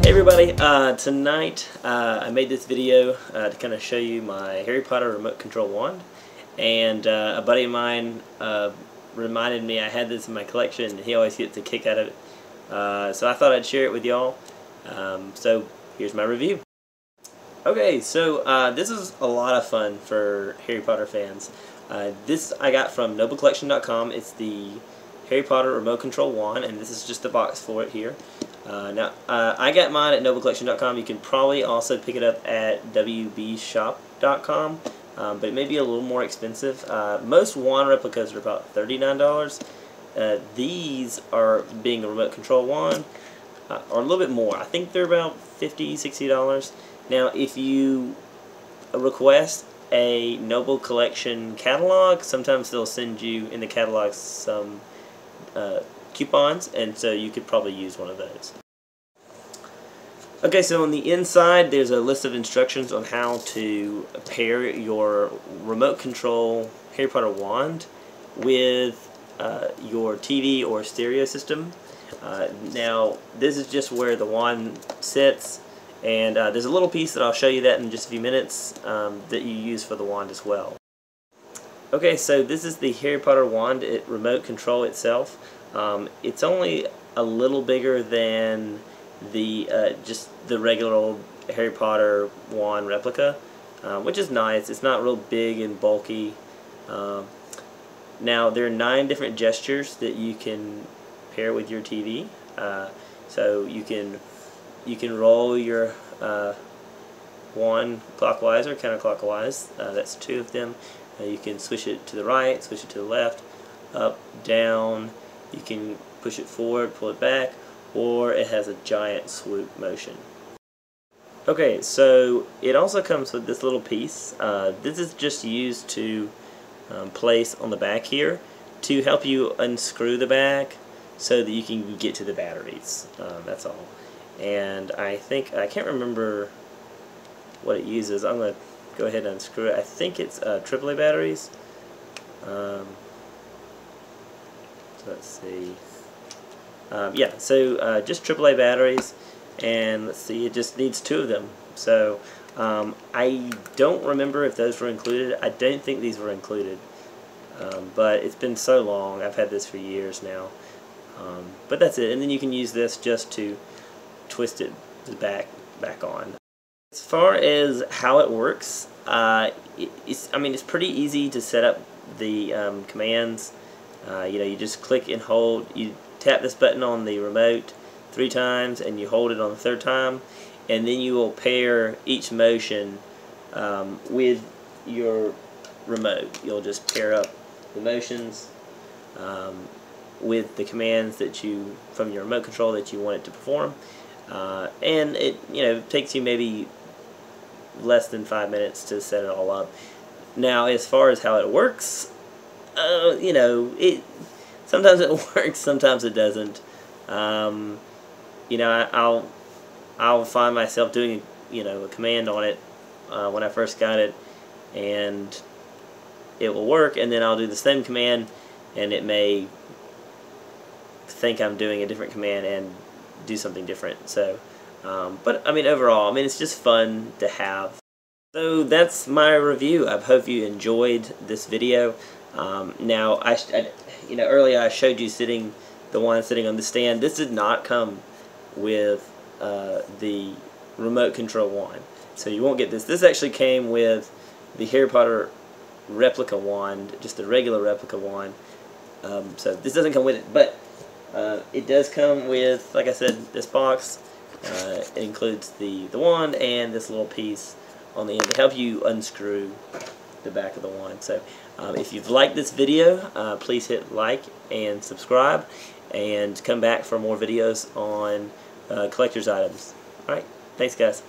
Everybody, tonight I made this video to kind of show you my Harry Potter remote control wand, and a buddy of mine reminded me I had this in my collection and he always gets a kick out of it, so I thought I'd share it with y'all. So here's my review. Okay, so this is a lot of fun for Harry Potter fans. This I got from noblecollection.com. It's the Harry Potter remote control wand, and this is just the box for it here. Now, I got mine at noblecollection.com. You can probably also pick it up at wbshop.com, but it may be a little more expensive. Most wand replicas are about $39. These are, being a remote control wand, are a little bit more. I think they're about $50, $60. Now, if you request a Noble Collection catalog, sometimes they'll send you in the catalog some coupons, and so you could probably use one of those. Okay, so on the inside there's a list of instructions on how to pair your remote control Harry Potter wand with your TV or stereo system. Now this is just where the wand sits, and there's a little piece that I'll show you that in just a few minutes that you use for the wand as well. Okay, so this is the Harry Potter wand remote control itself. It's only a little bigger than the just the regular old Harry Potter wand replica, which is nice. It's not real big and bulky. Now there are 9 different gestures that you can pair with your TV. So you can roll your wand clockwise or counterclockwise. That's 2 of them. You can switch it to the right, switch it to the left, up, down. You can push it forward, pull it back, or it has a giant swoop motion. Okay, so it also comes with this little piece. This is just used to place on the back here to help you unscrew the back so that you can get to the batteries. That's all. And I can't remember what it uses. I'm going to go ahead and unscrew it. I think it's AAA batteries. So let's see. Yeah, so just AAA batteries, and let's see, it just needs 2 of them. So I don't remember if those were included. I don't think these were included, but it's been so long. I've had this for years now. But that's it, and then you can use this just to twist it back on. As far as how it works, it's pretty easy to set up the commands. You just click and hold. You tap this button on the remote 3 times, and you hold it on the 3rd time, and then you will pair each motion with your remote. You'll just pair up the motions with the commands that from your remote control that you want it to perform, and it takes you maybe less than 5 minutes to set it all up. Now, as far as how it works, sometimes it works, sometimes it doesn't. I'll find myself doing a command on it when I first got it, and it will work, and then I'll do the same command, and it may think I'm doing a different command and do something different. So, but overall, it's just fun to have. So that's my review. I hope you enjoyed this video. Now, earlier I showed you the one sitting on the stand. This did not come with the remote control wand, so you won't get this. This actually came with the Harry Potter replica wand, just the regular replica wand. So this doesn't come with it, but It does come with, like I said, this box. It includes the wand and this little piece on the end to help you unscrew the back of the wand. So if you've liked this video, please hit like and subscribe, and come back for more videos on collector's items. Alright, thanks guys.